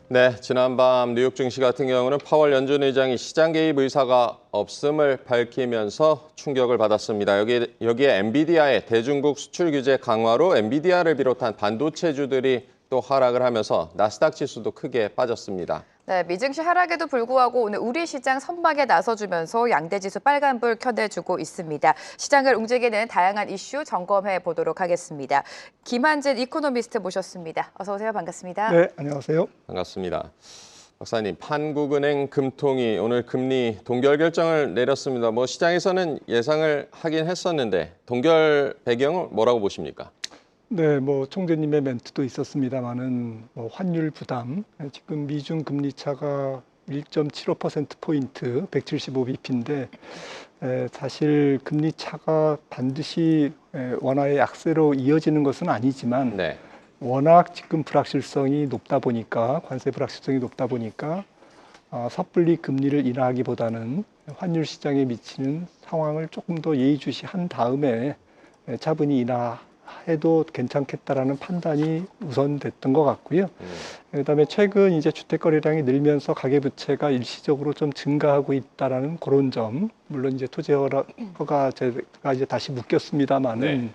네, 지난밤 뉴욕 증시 같은 경우는 파월 연준 의장이 시장 개입 의사가 없음을 밝히면서 충격을 받았습니다. 여기에 엔비디아의 대중국 수출 규제 강화로 엔비디아를 비롯한 반도체주들이 또 하락을 하면서 나스닥 지수도 크게 빠졌습니다. 네, 미증시 하락에도 불구하고 오늘 우리 시장 선박에 나서주면서 양대 지수 빨간불 켜내주고 있습니다. 시장을 움직이는 다양한 이슈 점검해 보도록 하겠습니다. 김한진 이코노미스트 모셨습니다. 어서 오세요. 반갑습니다. 네, 안녕하세요. 반갑습니다. 박사님, 한국은행 금통위 오늘 금리 동결 결정을 내렸습니다. 시장에서는 예상을 하긴 했었는데 동결 배경을 뭐라고 보십니까? 네, 총재님의 멘트도 있었습니다만은 환율 부담, 지금 미중 금리 차가 1.75%포인트, 175bp인데 사실 금리 차가 반드시 원화의 약세로 이어지는 것은 아니지만 네. 워낙 지금 불확실성이 높다 보니까, 관세 불확실성이 높다 보니까 섣불리 금리를 인하하기보다는 환율 시장에 미치는 상황을 조금 더 예의주시한 다음에 차분히 인하해도 괜찮겠다라는 판단이 우선됐던 것 같고요. 그다음에 최근 이제 주택 거래량이 늘면서 가계부채가 일시적으로 좀 증가하고 있다라는 그런 점, 물론 이제 토지 허가제가 이제 다시 묶였습니다만은. 네.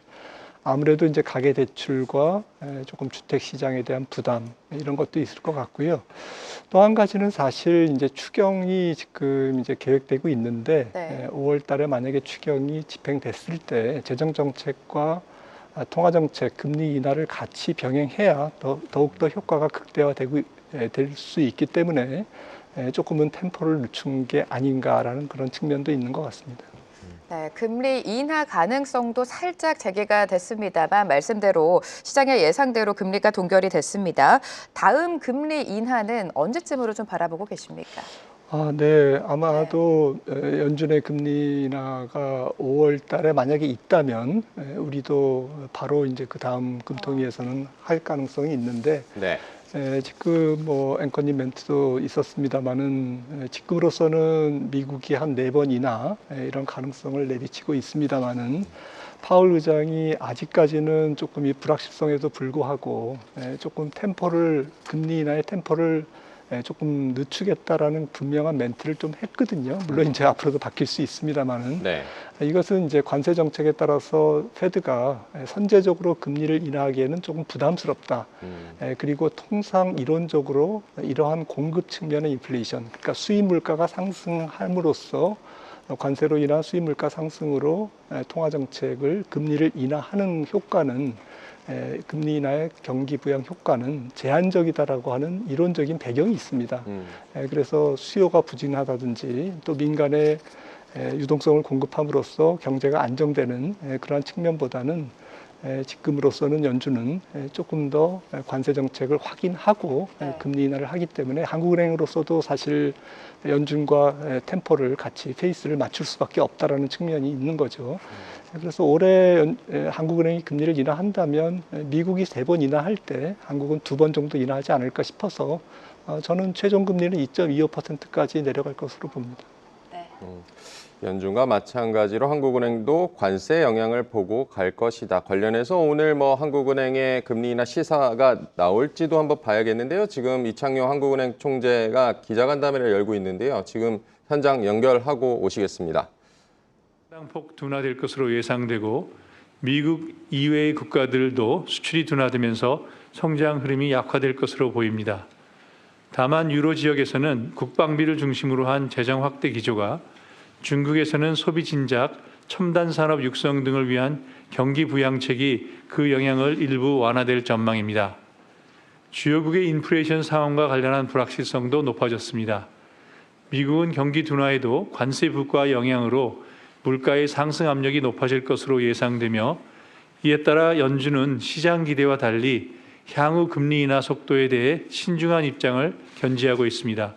아무래도 이제 가계 대출과 조금 주택 시장에 대한 부담 이런 것도 있을 것 같고요. 또 한 가지는 사실 이제 추경이 지금 이제 계획되고 있는데 네. 5월 달에 만약에 추경이 집행됐을 때 재정 정책과 통화 정책, 금리 인하를 같이 병행해야 더욱더 효과가 극대화되고 될 수 있기 때문에 조금은 템포를 늦춘 게 아닌가라는 그런 측면도 있는 것 같습니다. 네, 금리 인하 가능성도 살짝 제기가 됐습니다만 말씀대로 시장의 예상대로 금리가 동결이 됐습니다. 다음 금리 인하는 언제쯤으로 좀 바라보고 계십니까? 네. 아마도 연준의 금리 인하가 5월 달에 만약에 있다면 우리도 바로 이제 그 다음 금통위에서는 할 가능성이 있는데 네. 지금 앵커님 멘트도 있었습니다만은 지금으로서는 미국이 한 4번 인하 이런 가능성을 내비치고 있습니다만은 파월 의장이 아직까지는 조금 이 불확실성에도 불구하고 조금 금리 인하의 템포를 조금 늦추겠다라는 분명한 멘트를 좀 했거든요. 물론 이제 앞으로도 바뀔 수 있습니다만은 네. 이것은 이제 관세 정책에 따라서 페드가 선제적으로 금리를 인하하기에는 조금 부담스럽다. 그리고 통상 이론적으로 이러한 공급 측면의 인플레이션, 그러니까 수입 물가가 상승함으로써 관세로 인한 수입 물가 상승으로 통화 정책을 금리를 인하하는 효과는 금리 인하의 경기 부양 효과는 제한적이다라고 하는 이론적인 배경이 있습니다. 그래서 수요가 부진하다든지 또 민간의 유동성을 공급함으로써 경제가 안정되는 그러한 측면보다는 지금으로서는 연준은 조금 더 관세 정책을 확인하고 금리 인하를 하기 때문에 한국은행으로서도 사실 연준과 템포를 같이 페이스를 맞출 수밖에 없다라는 측면이 있는 거죠. 그래서 올해 한국은행이 금리를 인하한다면 미국이 3번 인하할 때 한국은 2번 정도 인하하지 않을까 싶어서 저는 최종 금리는 2.25%까지 내려갈 것으로 봅니다. 네. 연준과 마찬가지로 한국은행도 관세 영향을 보고 갈 것이다. 관련해서 오늘 한국은행의 금리 인하 시사가 나올지도 한번 봐야겠는데요. 지금 이창용 한국은행 총재가 기자간담회를 열고 있는데요. 지금 현장 연결하고 오시겠습니다. 상당폭 둔화될 것으로 예상되고 미국 이외의 국가들도 수출이 둔화되면서 성장 흐름이 약화될 것으로 보입니다. 다만 유로 지역에서는 국방비를 중심으로 한 재정 확대 기조가 중국에서는 소비 진작, 첨단 산업 육성 등을 위한 경기 부양책이 그 영향을 일부 완화될 전망입니다. 주요국의 인플레이션 상황과 관련한 불확실성도 높아졌습니다. 미국은 경기 둔화에도 관세 부과 영향으로 물가의 상승 압력이 높아질 것으로 예상되며 이에 따라 연준은 시장 기대와 달리 향후 금리 인하 속도에 대해 신중한 입장을 견지하고 있습니다.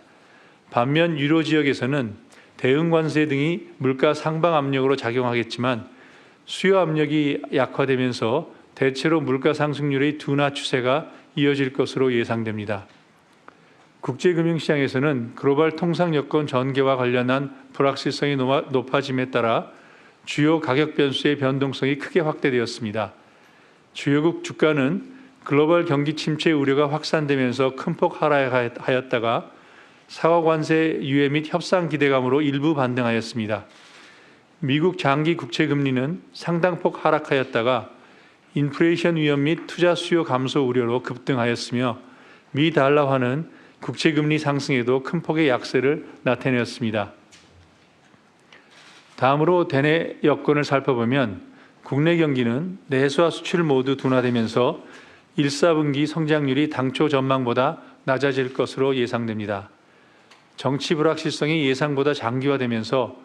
반면 유로 지역에서는 대응 관세 등이 물가 상방 압력으로 작용하겠지만 수요 압력이 약화되면서 대체로 물가 상승률의 둔화 추세가 이어질 것으로 예상됩니다. 국제금융시장에서는 글로벌 통상 여건 전개와 관련한 불확실성이 높아짐에 따라 주요 가격 변수의 변동성이 크게 확대되었습니다. 주요국 주가는 글로벌 경기 침체 우려가 확산되면서 큰 폭 하락하였다가 사과 관세 유예 및 협상 기대감으로 일부 반등하였습니다. 미국 장기 국채 금리는 상당폭 하락하였다가 인플레이션 위험 및 투자 수요 감소 우려로 급등하였으며 미 달러화는 국채 금리 상승에도 큰 폭의 약세를 나타내었습니다. 다음으로 대내 여건을 살펴보면 국내 경기는 내수와 수출 모두 둔화되면서 1, 4분기 성장률이 당초 전망보다 낮아질 것으로 예상됩니다. 정치 불확실성이 예상보다 장기화되면서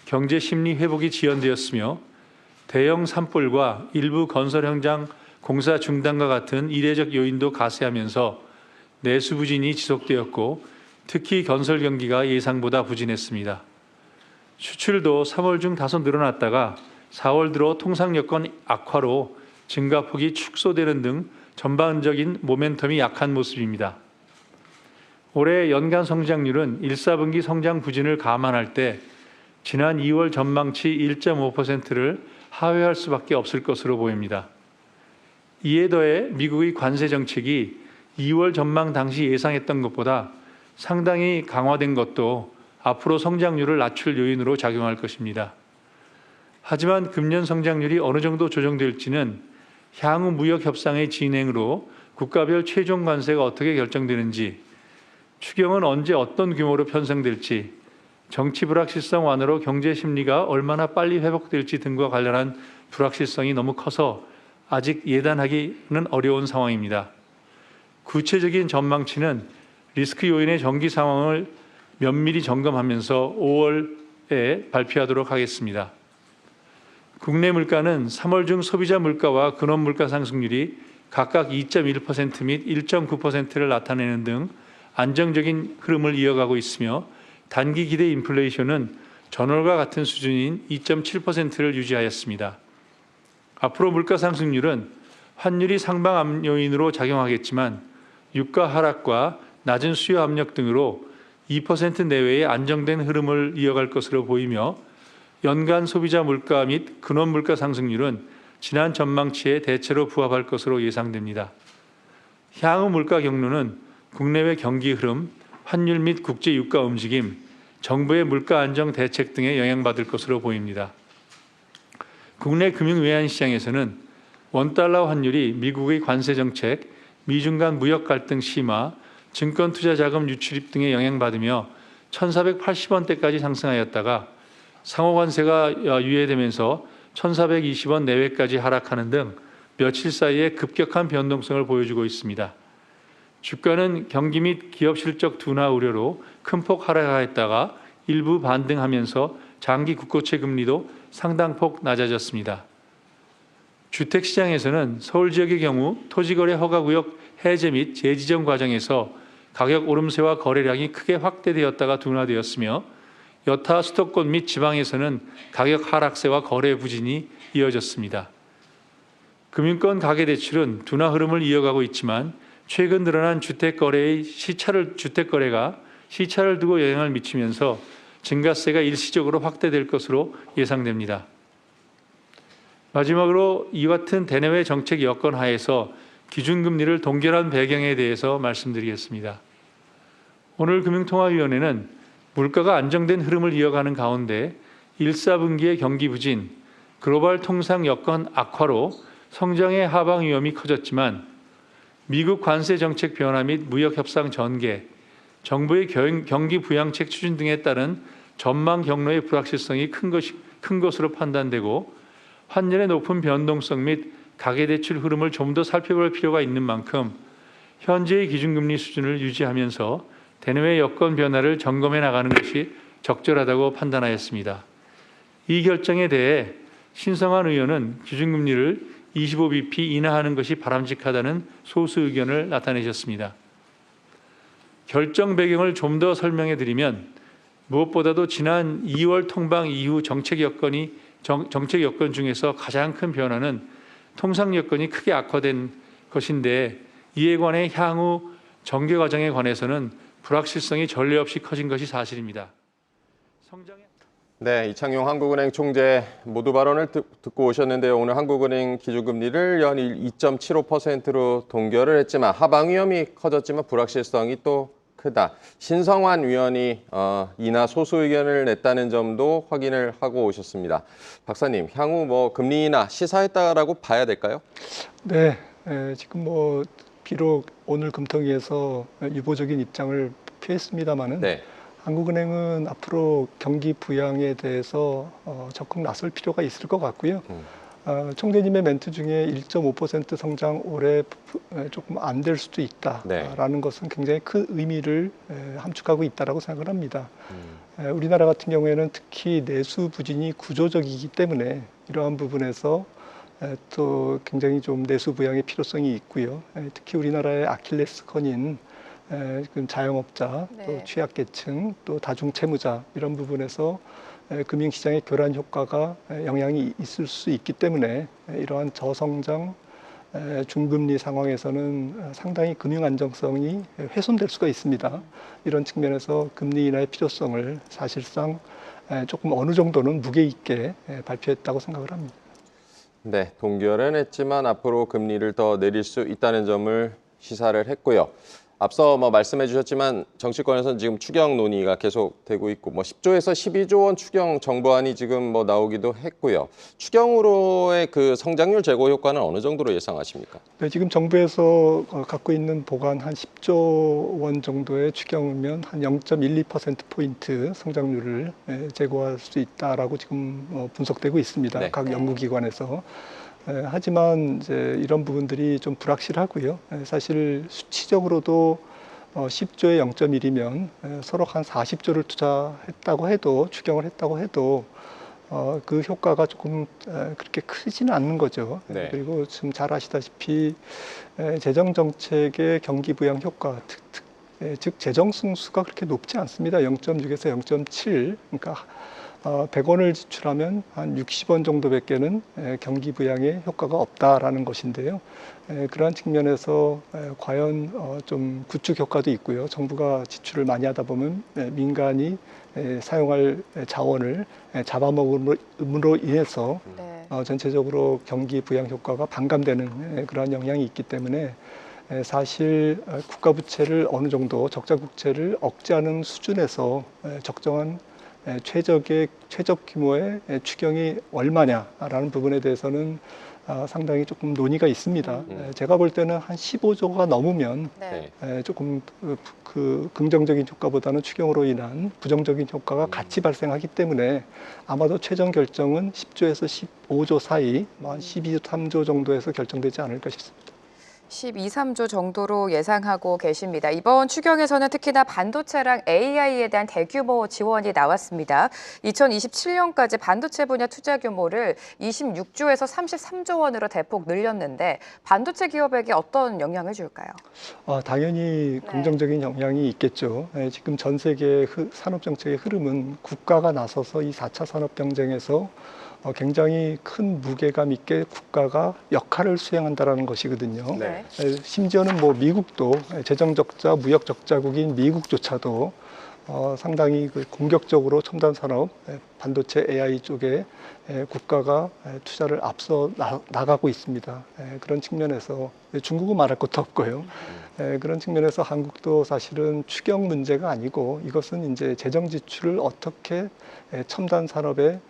경제 심리 회복이 지연되었으며 대형 산불과 일부 건설 현장 공사 중단과 같은 이례적 요인도 가세하면서 내수 부진이 지속되었고 특히 건설 경기가 예상보다 부진했습니다. 수출도 3월 중 다소 늘어났다가 4월 들어 통상 여건 악화로 증가폭이 축소되는 등 전반적인 모멘텀이 약한 모습입니다. 올해 연간 성장률은 1, 4분기 성장 부진을 감안할 때 지난 2월 전망치 1.5%를 하회할 수밖에 없을 것으로 보입니다. 이에 더해 미국의 관세 정책이 2월 전망 당시 예상했던 것보다 상당히 강화된 것도 앞으로 성장률을 낮출 요인으로 작용할 것입니다. 하지만 금년 성장률이 어느 정도 조정될지는 향후 무역 협상의 진행으로 국가별 최종 관세가 어떻게 결정되는지, 추경은 언제 어떤 규모로 편성될지, 정치 불확실성 완화로 경제 심리가 얼마나 빨리 회복될지 등과 관련한 불확실성이 너무 커서 아직 예단하기는 어려운 상황입니다. 구체적인 전망치는 리스크 요인의 정기 상황을 면밀히 점검하면서 5월에 발표하도록 하겠습니다. 국내 물가는 3월 중 소비자 물가와 근원 물가 상승률이 각각 2.1% 및 1.9%를 나타내는 등 안정적인 흐름을 이어가고 있으며 단기 기대 인플레이션은 전월과 같은 수준인 2.7%를 유지하였습니다. 앞으로 물가 상승률은 환율이 상방 압 요인으로 작용하겠지만 유가 하락과 낮은 수요 압력 등으로 2% 내외의 안정된 흐름을 이어갈 것으로 보이며 연간 소비자 물가 및 근원 물가 상승률은 지난 전망치에 대체로 부합할 것으로 예상됩니다. 향후 물가 경로는 국내외 경기 흐름, 환율 및 국제 유가 움직임, 정부의 물가 안정 대책 등에 영향받을 것으로 보입니다. 국내 금융 외환 시장에서는 원달러 환율이 미국의 관세 정책, 미중 간 무역 갈등 심화, 증권 투자 자금 유출입 등에 영향받으며 1,480원대까지 상승하였다가 상호 관세가 유예되면서 1,420원 내외까지 하락하는 등 며칠 사이에 급격한 변동성을 보여주고 있습니다. 주가는 경기 및 기업 실적 둔화 우려로 큰 폭 하락하였다가 일부 반등하면서 장기 국고채 금리도 상당폭 낮아졌습니다. 주택시장에서는 서울 지역의 경우 토지거래 허가구역 해제 및 재지정 과정에서 가격 오름세와 거래량이 크게 확대되었다가 둔화되었으며 여타 수도권 및 지방에서는 가격 하락세와 거래 부진이 이어졌습니다. 금융권 가계대출은 둔화 흐름을 이어가고 있지만 최근 늘어난 주택거래가 시차를 두고 영향을 미치면서 증가세가 일시적으로 확대될 것으로 예상됩니다. 마지막으로 이와 같은 대내외 정책 여건 하에서 기준금리를 동결한 배경에 대해서 말씀드리겠습니다. 오늘 금융통화위원회는 물가가 안정된 흐름을 이어가는 가운데 1, 4분기의 경기 부진, 글로벌 통상 여건 악화로 성장의 하방 위험이 커졌지만 미국 관세 정책 변화 및 무역 협상 전개, 정부의 경기 부양책 추진 등에 따른 전망 경로의 불확실성이 큰 것으로 판단되고 환율의 높은 변동성 및 가계대출 흐름을 좀 더 살펴볼 필요가 있는 만큼 현재의 기준금리 수준을 유지하면서 대내외 여건 변화를 점검해 나가는 것이 적절하다고 판단하였습니다. 이 결정에 대해 신성한 의원은 기준금리를 25bp 인하하는 것이 바람직하다는 소수 의견을 나타내셨습니다. 결정 배경을 좀 더 설명해 드리면 무엇보다도 지난 2월 통방 이후 정책 여건 중에서 가장 큰 변화는 통상 여건이 크게 악화된 것인데 이에 관해 향후 전개 과정에 관해서는 불확실성이 전례 없이 커진 것이 사실입니다. 네, 이창용 한국은행 총재 모두 발언을 듣고 오셨는데요. 오늘 한국은행 기준금리를 연 2.75%로 동결을 했지만 하방 위험이 커졌지만 불확실성이 또 크다. 신성환 위원이 인하 소수 의견을 냈다는 점도 확인을 하고 오셨습니다. 박사님, 향후 뭐 금리 인하 시사했다라고 봐야 될까요? 네, 지금 뭐 비록 오늘 금통위에서 유보적인 입장을 표했습니다마는 네. 한국은행은 앞으로 경기 부양에 대해서 적극 나설 필요가 있을 것 같고요. 총재님의 멘트 중에 1.5% 성장 올해 조금 안 될 수도 있다라는 것은 굉장히 큰 의미를 함축하고 있다라고 생각을 합니다. 우리나라 같은 경우에는 특히 내수 부진이 구조적이기 때문에 이러한 부분에서 또 굉장히 좀 내수 부양의 필요성이 있고요. 특히 우리나라의 아킬레스건인 자영업자, 네. 또 취약계층, 또 다중채무자 이런 부분에서 금융시장의 교란 효과가 영향이 있을 수 있기 때문에 이러한 저성장 중금리 상황에서는 상당히 금융 안정성이 훼손될 수가 있습니다. 이런 측면에서 금리 인하의 필요성을 사실상 조금 어느 정도는 무게 있게 발표했다고 생각을 합니다. 네, 동결은 했지만 앞으로 금리를 더 내릴 수 있다는 점을 시사를 했고요. 앞서 뭐 말씀해 주셨지만 정치권에서는 지금 추경 논의가 계속되고 있고 뭐 10조에서 12조 원 추경 정부안이 지금 뭐 나오기도 했고요. 추경으로의 그 성장률 제고 효과는 어느 정도로 예상하십니까? 네, 지금 정부에서 갖고 있는 보관 한 10조 원 정도의 추경이면 한 0.12%포인트 성장률을 제고할 수 있다라고 지금 분석되고 있습니다. 네. 각 연구기관에서. 하지만 이제 이런 부분들이 좀 불확실하고요. 사실 수치적으로도 10조에 0.1이면 서로 한 40조를 투자했다고 해도 추경을 했다고 해도 그 효과가 조금 그렇게 크지는 않는 거죠. 네. 그리고 지금 잘 아시다시피 재정 정책의 경기 부양 효과, 즉 재정 승수가 그렇게 높지 않습니다. 0.6에서 0.7. 그러니까 100원을 지출하면 한 60원 정도밖에는 경기 부양에 효과가 없다라는 것인데요. 그러한 측면에서 과연 좀 구축 효과도 있고요. 정부가 지출을 많이 하다 보면 민간이 사용할 자원을 잡아먹음으로 인해서 네. 전체적으로 경기 부양 효과가 반감되는 그러한 영향이 있기 때문에 사실 국가 부채를 어느 정도 적자 국채를 억제하는 수준에서 적정한 최적 규모의 추경이 얼마냐라는 부분에 대해서는 상당히 조금 논의가 있습니다. 제가 볼 때는 한 15조가 넘으면 네. 조금 그 긍정적인 효과보다는 추경으로 인한 부정적인 효과가 같이 발생하기 때문에 아마도 최종 결정은 10조에서 15조 사이, 한 12.3조 정도에서 결정되지 않을까 싶습니다. 12, 3조 정도로 예상하고 계십니다. 이번 추경에서는 특히나 반도체랑 AI에 대한 대규모 지원이 나왔습니다. 2027년까지 반도체 분야 투자 규모를 26조에서 33조 원으로 대폭 늘렸는데 반도체 기업에게 어떤 영향을 줄까요? 당연히 긍정적인 영향이 있겠죠. 지금 전 세계 산업 정책의 흐름은 국가가 나서서 이 4차 산업 경쟁에서 굉장히 큰 무게감 있게 국가가 역할을 수행한다라는 것이거든요. 네. 심지어는 뭐 미국도 재정 적자, 무역 적자국인 미국조차도 상당히 공격적으로 첨단 산업, 반도체 AI 쪽에 국가가 투자를 앞서 나가고 있습니다. 그런 측면에서 중국은 말할 것도 없고요. 그런 측면에서 한국도 사실은 추경 문제가 아니고 이것은 이제 재정 지출을 어떻게 첨단 산업에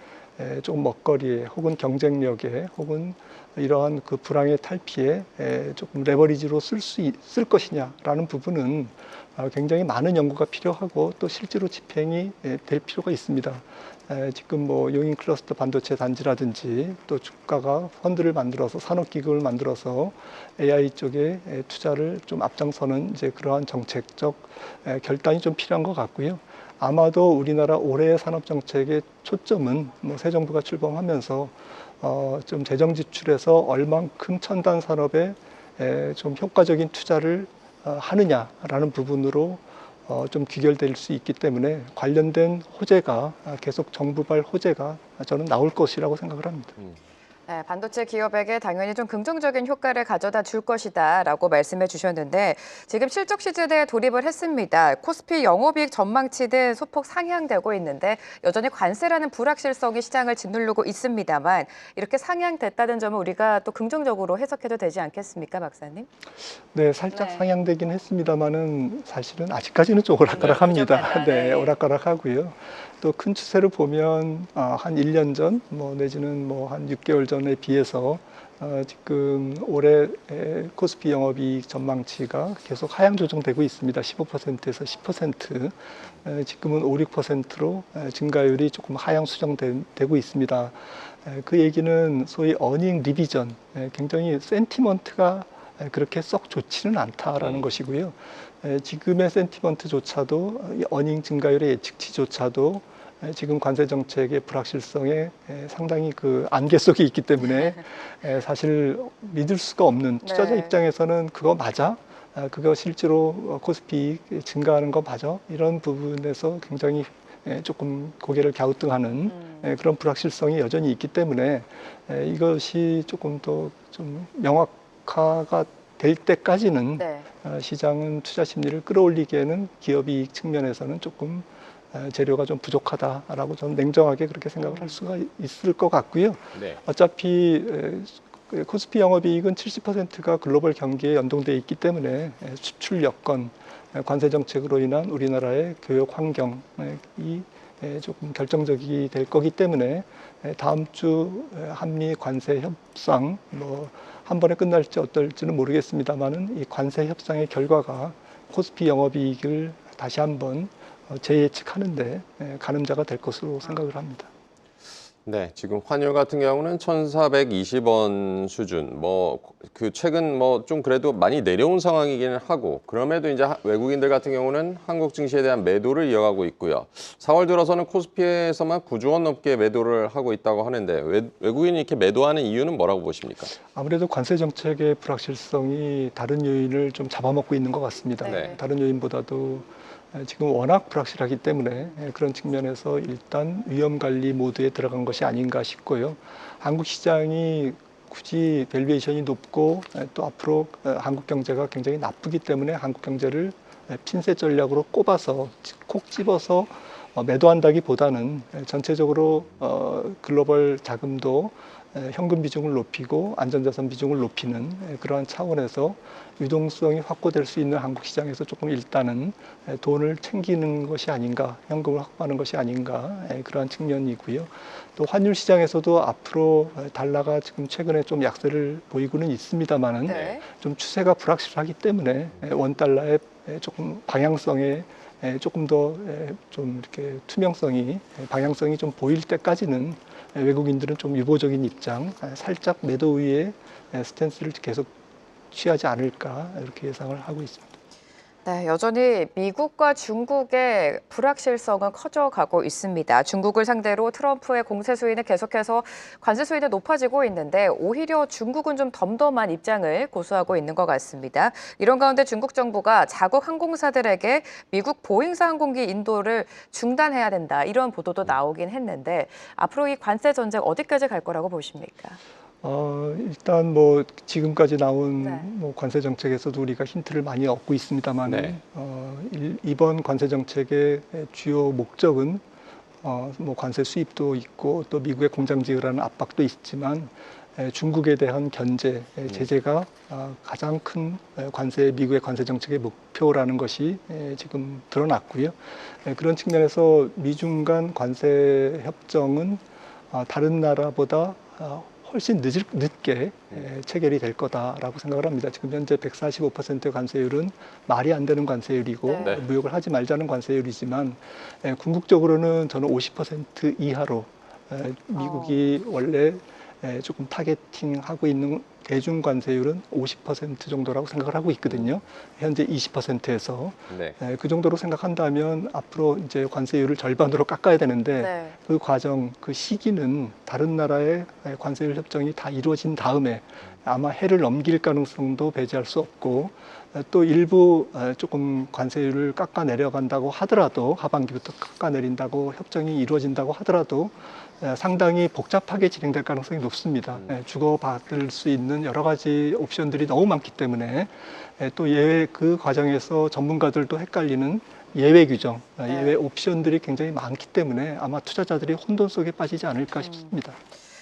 조금 먹거리에 혹은 경쟁력에 혹은 이러한 그 불황의 탈피에 조금 레버리지로 쓸 것이냐라는 부분은 굉장히 많은 연구가 필요하고 또 실제로 집행이 될 필요가 있습니다. 지금 뭐 용인 클러스터 반도체 단지라든지 또 국가가 펀드를 만들어서 산업기금을 만들어서 AI 쪽에 투자를 좀 앞장서는 이제 그러한 정책적 결단이 좀 필요한 것 같고요. 아마도 우리나라 올해의 산업 정책의 초점은 뭐 새 정부가 출범하면서 좀 재정 지출에서 얼만큼 첨단 산업에 좀 효과적인 투자를 하느냐라는 부분으로 좀 귀결될 수 있기 때문에 관련된 호재가 계속 정부발 호재가 저는 나올 것이라고 생각을 합니다. 네, 반도체 기업에게 당연히 좀 긍정적인 효과를 가져다 줄 것이다라고 말씀해 주셨는데 지금 실적 시즌에 돌입을 했습니다. 코스피 영업이익 전망치는 소폭 상향되고 있는데 여전히 관세라는 불확실성이 시장을 짓누르고 있습니다만 이렇게 상향됐다는 점은 우리가 또 긍정적으로 해석해도 되지 않겠습니까, 박사님? 네, 살짝 네. 상향되긴 했습니다만은 사실은 아직까지는 좀 오락가락합니다. 부족하다. 네, 네. 오락가락하고요. 또 큰 추세를 보면 한 1년 전, 뭐 내지는 뭐 한 6개월 전에 비해서 지금 올해 코스피 영업이익 전망치가 계속 하향 조정되고 있습니다. 15%에서 10%, 지금은 5, 6%로 증가율이 조금 하향 수정되고 있습니다. 그 얘기는 소위 어닝 리비전, 굉장히 센티먼트가 그렇게 썩 좋지는 않다라는 것이고요. 지금의 센티먼트조차도 어닝 증가율의 예측치조차도 지금 관세 정책의 불확실성에 상당히 그 안개 속에 있기 때문에 사실 믿을 수가 없는 투자자 네. 입장에서는 그거 맞아? 그거 실제로 코스피 증가하는 거 맞아? 이런 부분에서 굉장히 조금 고개를 갸우뚱하는 그런 불확실성이 여전히 있기 때문에 이것이 조금 더 좀 명확화가 될 때까지는 네. 시장은 투자 심리를 끌어올리기에는 기업이익 측면에서는 조금 재료가 좀 부족하다라고 저는 냉정하게 그렇게 생각을 할 수가 있을 것 같고요. 네. 어차피 코스피 영업이익은 70%가 글로벌 경기에 연동돼 있기 때문에 수출 여건, 관세 정책으로 인한 우리나라의 교역 환경이 조금 결정적이 될 거기 때문에 다음 주 한미 관세 협상 뭐 한 번에 끝날지 어떨지는 모르겠습니다만은 이 관세 협상의 결과가 코스피 영업이익을 다시 한번 재예측하는데 가늠자가 될 것으로 생각을 합니다. 네, 지금 환율 같은 경우는 1,420원 수준. 뭐 그 최근 뭐 좀 그래도 많이 내려온 상황이기는 하고 그럼에도 이제 외국인들 같은 경우는 한국 증시에 대한 매도를 이어가고 있고요. 4월 들어서는 코스피에서만 9조 원 넘게 매도를 하고 있다고 하는데 외국인이 이렇게 매도하는 이유는 뭐라고 보십니까? 아무래도 관세 정책의 불확실성이 다른 요인을 좀 잡아먹고 있는 것 같습니다. 네. 다른 요인보다도 지금 워낙 불확실하기 때문에 그런 측면에서 일단 위험 관리 모드에 들어간 것이 아닌가 싶고요. 한국 시장이 굳이 밸류에이션이 높고 또 앞으로 한국 경제가 굉장히 나쁘기 때문에 한국 경제를 핀셋 전략으로 꼽아서 콕 집어서 매도한다기보다는 전체적으로 글로벌 자금도 현금 비중을 높이고 안전자산 비중을 높이는 그러한 차원에서 유동성이 확보될 수 있는 한국 시장에서 조금 일단은 돈을 챙기는 것이 아닌가, 현금을 확보하는 것이 아닌가 그러한 측면이고요. 또 환율 시장에서도 앞으로 달러가 지금 최근에 좀 약세를 보이고는 있습니다만은 네. 좀 추세가 불확실하기 때문에 원 달러의 조금 방향성에 조금 더 좀 이렇게 투명성이 방향성이 좀 보일 때까지는 외국인들은 좀 유보적인 입장, 살짝 매도 위에 스탠스를 계속 취하지 않을까 이렇게 예상을 하고 있습니다. 네, 여전히 미국과 중국의 불확실성은 커져가고 있습니다. 중국을 상대로 트럼프의 공세 수위는 계속해서 관세 수위는 높아지고 있는데 오히려 중국은 좀 덤덤한 입장을 고수하고 있는 것 같습니다. 이런 가운데 중국 정부가 자국 항공사들에게 미국 보잉사 항공기 인도를 중단해야 된다 이런 보도도 나오긴 했는데 앞으로 이 관세 전쟁 어디까지 갈 거라고 보십니까? 일단 뭐 지금까지 나온 네. 뭐 관세 정책에서도 우리가 힌트를 많이 얻고 있습니다만 네. 이번 관세 정책의 주요 목적은 뭐 관세 수입도 있고 또 미국의 공장 지으라는 압박도 있지만 중국에 대한 견제, 제재가 가장 큰 미국의 관세 정책의 목표라는 것이 지금 드러났고요. 그런 측면에서 미중 간 관세 협정은 다른 나라보다 훨씬 늦게 체결이 될 거다라고 생각을 합니다. 지금 현재 145% 관세율은 말이 안 되는 관세율이고 네. 무역을 하지 말자는 관세율이지만 궁극적으로는 저는 50% 이하로 미국이 원래 조금 타겟팅하고 있는 대중 관세율은 50% 정도라고 생각을 하고 있거든요. 현재 20%에서 네. 그 정도로 생각한다면 앞으로 이제 관세율을 절반으로 깎아야 되는데 네. 그 과정, 그 시기는 다른 나라의 관세율 협정이 다 이루어진 다음에 아마 해를 넘길 가능성도 배제할 수 없고 또 일부 조금 관세율을 깎아 내려간다고 하더라도 하반기부터 깎아 내린다고 협정이 이루어진다고 하더라도 상당히 복잡하게 진행될 가능성이 높습니다. 주고받을 수 있는 여러 가지 옵션들이 너무 많기 때문에 또 예외 그 과정에서 전문가들도 헷갈리는 예외 규정, 예외 옵션들이 굉장히 많기 때문에 아마 투자자들이 혼돈 속에 빠지지 않을까 싶습니다.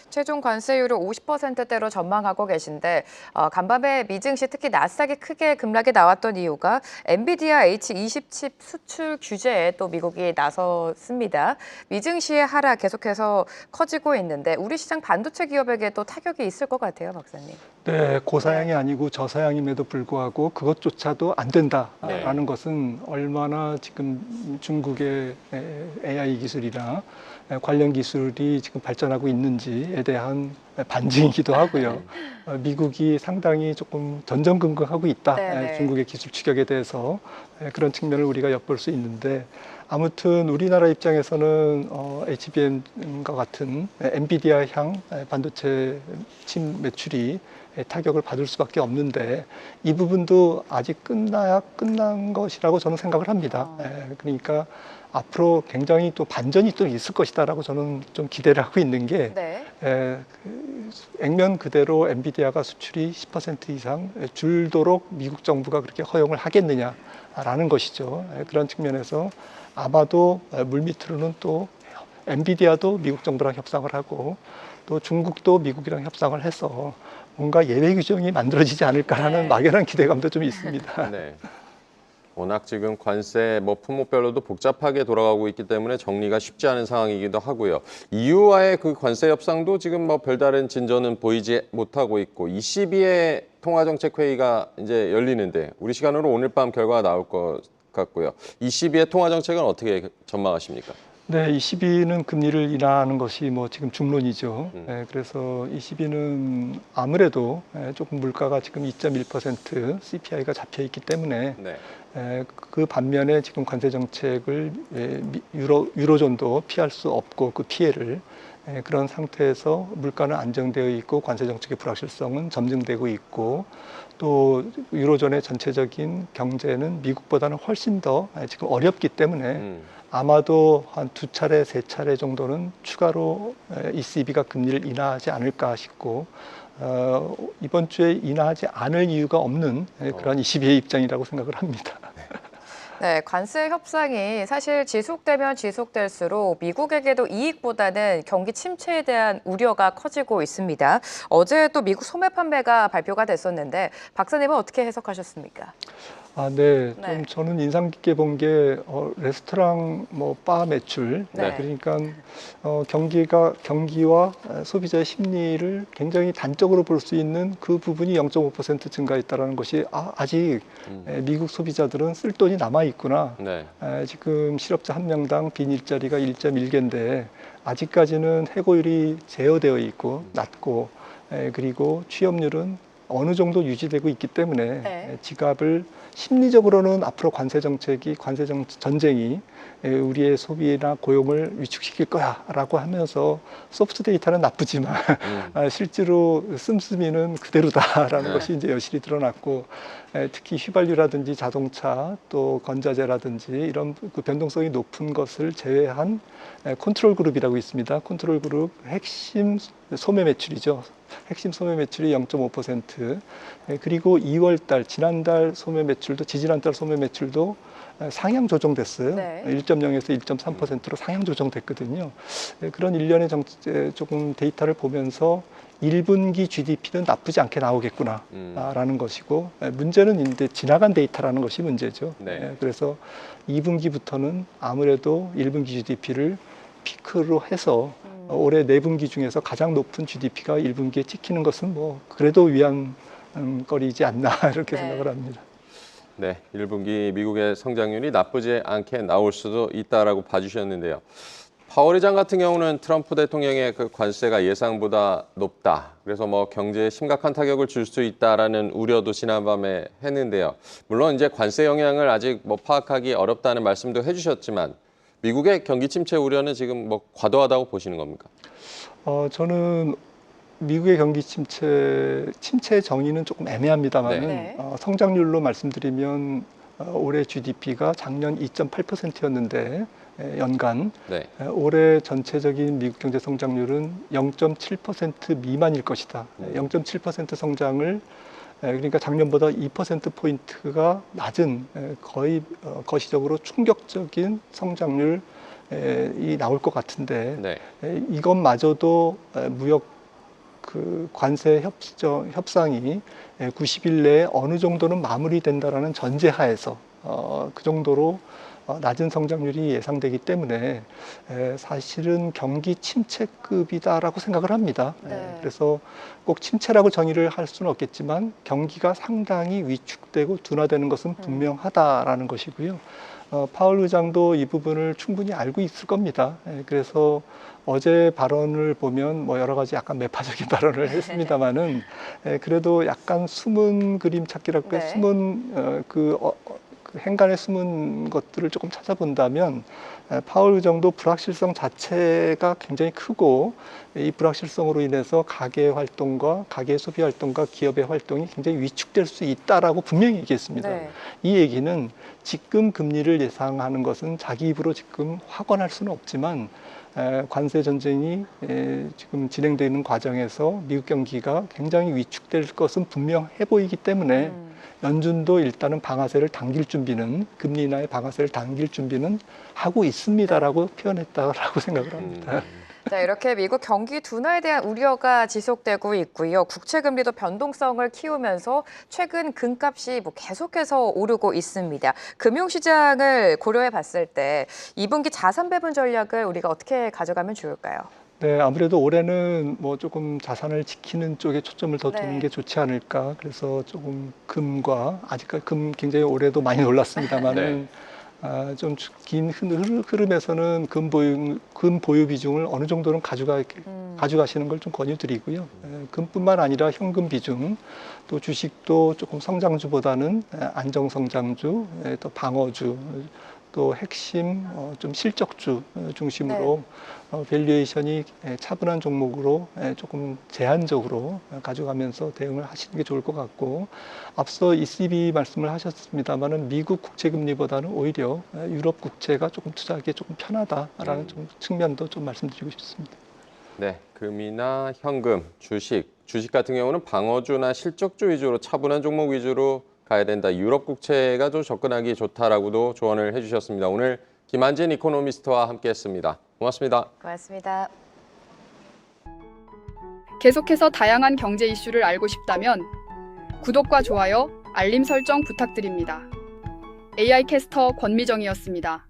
최종 관세율을 50%대로 전망하고 계신데 간밤에 미증시 특히 나스닥이 크게 급락이 나왔던 이유가 엔비디아 H20 칩 수출 규제에 또 미국이 나섰습니다. 미증시의 하락 계속해서 커지고 있는데 우리 시장 반도체 기업에게 또 타격이 있을 것 같아요, 박사님. 네, 고사양이 아니고 저사양임에도 불구하고 그것조차도 안 된다라는 것은 얼마나 지금 중국의 AI 기술이나 관련 기술이 지금 발전하고 있는지에 대한 반증이기도 하고요. 미국이 상당히 조금 전전긍긍하고 있다. 네네. 중국의 기술 추격에 대해서 그런 측면을 우리가 엿볼 수 있는데 아무튼 우리나라 입장에서는 HBM과 같은 엔비디아향 반도체 칩 매출이 타격을 받을 수밖에 없는데 이 부분도 아직 끝난 것이라고 저는 생각을 합니다. 그러니까 앞으로 굉장히 또 반전이 또 있을 것이다라고 저는 좀 기대를 하고 있는 게 네. 액면 그대로 엔비디아가 수출이 10% 이상 줄도록 미국 정부가 그렇게 허용을 하겠느냐라는 것이죠. 그런 측면에서 아마도 물밑으로는 또 엔비디아도 미국 정부랑 협상을 하고 또 중국도 미국이랑 협상을 해서 뭔가 예외 규정이 만들어지지 않을까라는 막연한 기대감도 좀 있습니다. 네. 워낙 지금 관세 품목별로도 복잡하게 돌아가고 있기 때문에 정리가 쉽지 않은 상황이기도 하고요. EU와의 그 관세 협상도 지금 별다른 진전은 보이지 못하고 있고 22회 통화정책회의가 이제 열리는데 우리 시간으로 오늘 밤 결과가 나올 것 같고요. 22회 통화정책은 어떻게 전망하십니까? 네, 22는 금리를 인하하는 것이 지금 중론이죠. 그래서 22는 아무래도 조금 물가가 지금 2.1% CPI가 잡혀 있기 때문에 네. 그 반면에 지금 관세 정책을 유로존도 피할 수 없고 그 피해를 그런 상태에서 물가는 안정되어 있고 관세 정책의 불확실성은 점증되고 있고 또 유로존의 전체적인 경제는 미국보다는 훨씬 더 지금 어렵기 때문에 아마도 한 2차례, 3차례 정도는 추가로 ECB가 금리를 인하하지 않을까 싶고 이번 주에 인하하지 않을 이유가 없는 그런 22의 입장이라고 생각을 합니다. 네, 관세 협상이 사실 지속되면 지속될수록 미국에게도 이익보다는 경기 침체에 대한 우려가 커지고 있습니다. 어제 또 미국 소매 판매가 발표가 됐었는데 박사님은 어떻게 해석하셨습니까? 네. 네. 좀 저는 인상 깊게 본 게 레스토랑 바 매출 네. 그러니까 경기와 소비자의 심리를 굉장히 단적으로 볼 수 있는 그 부분이 0.5% 증가했다라는 것이 아직 미국 소비자들은 쓸 돈이 남아 있구나. 네. 지금 실업자 한 명당 빈 일자리가 1.1개인데 아직까지는 해고율이 제어되어 있고 낮고 그리고 취업률은 어느 정도 유지되고 있기 때문에 네. 지갑을 심리적으로는 앞으로 관세 전쟁이 우리의 소비나 고용을 위축시킬 거야라고 하면서 소프트 데이터는 나쁘지만 실제로 씀씀이는 그대로다라는 것이 이제 여실히 드러났고 특히 휘발유라든지 자동차 또 건자재라든지 이런 그 변동성이 높은 것을 제외한 컨트롤 그룹이라고 있습니다. 컨트롤 그룹 핵심 소매 매출이죠. 핵심 소매 매출이 0.5%. 그리고 2월달 지난달 소매 매출도 지지난달 소매 매출도 상향 조정됐어요. 네. 1.0에서 1.3%로 상향 조정됐거든요. 그런 일련의 조금 데이터를 보면서 1분기 GDP는 나쁘지 않게 나오겠구나라는 것이고 문제는 이제 지나간 데이터라는 것이 문제죠. 네. 그래서 2분기부터는 아무래도 1분기 GDP를 피크로 해서 올해 4분기 중에서 가장 높은 GDP가 1분기에 찍히는 것은 그래도 위안거리지 않나 이렇게 네. 생각을 합니다. 네, 1분기 미국의 성장률이 나쁘지 않게 나올 수도 있다라고 봐주셨는데요. 파월 의장 같은 경우는 트럼프 대통령의 그 관세가 예상보다 높다. 그래서 경제에 심각한 타격을 줄 수 있다라는 우려도 지난밤에 했는데요. 물론 이제 관세 영향을 아직 파악하기 어렵다는 말씀도 해주셨지만 미국의 경기 침체 우려는 지금 과도하다고 보시는 겁니까? 저는 미국의 경기 침체의 정의는 조금 애매합니다만은 네. 성장률로 말씀드리면 올해 GDP가 작년 2.8%였는데 연간 네. 올해 전체적인 미국 경제 성장률은 0.7% 미만일 것이다. 0.7% 성장을 그러니까 작년보다 2%포인트가 낮은 거의 거시적으로 충격적인 성장률이 나올 것 같은데 네. 이것마저도 무역 관세 협상이 90일 내에 어느 정도는 마무리된다라는 전제하에서 그 정도로 낮은 성장률이 예상되기 때문에 사실은 경기 침체급이다라고 생각을 합니다. 네. 그래서 꼭 침체라고 정의를 할 수는 없겠지만 경기가 상당히 위축되고 둔화되는 것은 분명하다라는 것이고요. 파월 의장도 이 부분을 충분히 알고 있을 겁니다. 그래서 어제 발언을 보면 뭐 여러 가지 약간 매파적인 발언을 했습니다만은 그래도 약간 숨은 그림 찾기랄까 네. 숨은 그 행간에 숨은 것들을 조금 찾아본다면 파월 의장도 불확실성 자체가 굉장히 크고 이 불확실성으로 인해서 가계 활동과 가계 소비 활동과 기업의 활동이 굉장히 위축될 수 있다라고 분명히 얘기했습니다. 네. 이 얘기는 지금 금리를 예상하는 것은 자기 입으로 지금 확언할 수는 없지만 관세 전쟁이 지금 진행되는 과정에서 미국 경기가 굉장히 위축될 것은 분명해 보이기 때문에 연준도 일단은 방아쇠를 당길 준비는 금리 인하의 방아쇠를 당길 준비는 하고 있습니다라고 표현했다라고 생각을 합니다. 자, 이렇게 미국 경기 둔화에 대한 우려가 지속되고 있고요. 국채 금리도 변동성을 키우면서 최근 금값이 계속해서 오르고 있습니다. 금융시장을 고려해 봤을 때 2분기 자산 배분 전략을 우리가 어떻게 가져가면 좋을까요? 네, 아무래도 올해는 뭐 조금 자산을 지키는 쪽에 초점을 더 두는 네. 게 좋지 않을까. 그래서 조금 금과 아직까지 금 굉장히 올해도 많이 올랐습니다만은 좀 긴 흐름에서는 금 보유 비중을 어느 정도는 가져가시는 걸 좀 권유드리고요. 금뿐만 아니라 현금 비중, 또 주식도 조금 성장주보다는 안정 성장주, 또 방어주, 또 핵심 좀 실적주 중심으로 밸류에이션이 차분한 종목으로 조금 제한적으로 가져가면서 대응을 하시는 게 좋을 것 같고, 앞서 ECB 말씀을 하셨습니다만은 미국 국채 금리보다는 오히려 유럽 국채가 조금 투자하기에 조금 편하다라는 좀 측면도 좀 말씀드리고 싶습니다. 네, 금이나 현금, 주식 같은 경우는 방어주나 실적주 위주로 차분한 종목 위주로 가야 된다. 유럽 국채가 좀 접근하기 좋다라고도 조언을 해주셨습니다. 오늘 김한진 이코노미스트와 함께했습니다. 고맙습니다. 고맙습니다. 계속해서 다양한 경제 이슈를 알고 싶다면 구독과 좋아요, 알림 설정 부탁드립니다. AI 캐스터 권미정이었습니다.